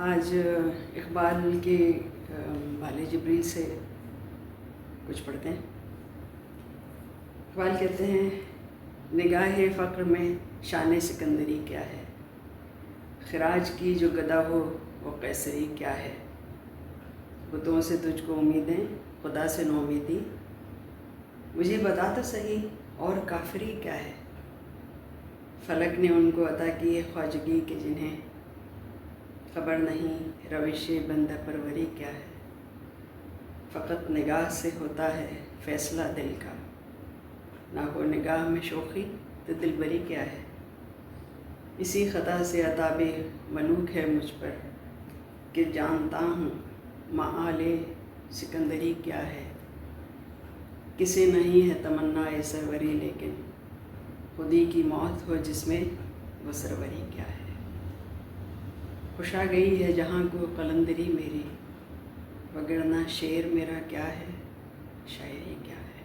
آج اقبال کے بال جبریل سے کچھ پڑھتے ہیں۔ اقبال کہتے ہیں، نگاہ فقر میں شان سکندری کیا ہے، خراج کی جو گدا ہو وہ قیصری کیا ہے، بتوں سے تجھ کو امیدیں خدا سے نومیدی، مجھے بتا تو صحیح اور کافری کیا ہے، فلک نے ان کو عطا کی ہے خواجگی کہ جنہیں خبر نہیں روش بندہ پروری کیا ہے، فقط نگاہ سے ہوتا ہے فیصلہ دل کا، نہ ہو نگاہ میں شوخی تو دلبری کیا ہے، اسی خطا سے عتاب ملوک ہے مجھ پر کہ جانتا ہوں مآل سکندری کیا ہے، کسی نہیں ہے تمنا سروری لیکن خودی کی موت ہو جس میں وہ سروری کیا ہے، خوش آ گئی ہے جہاں کو قلندری میری، وگرنہ شعر میرا کیا ہے شاعری کیا ہے۔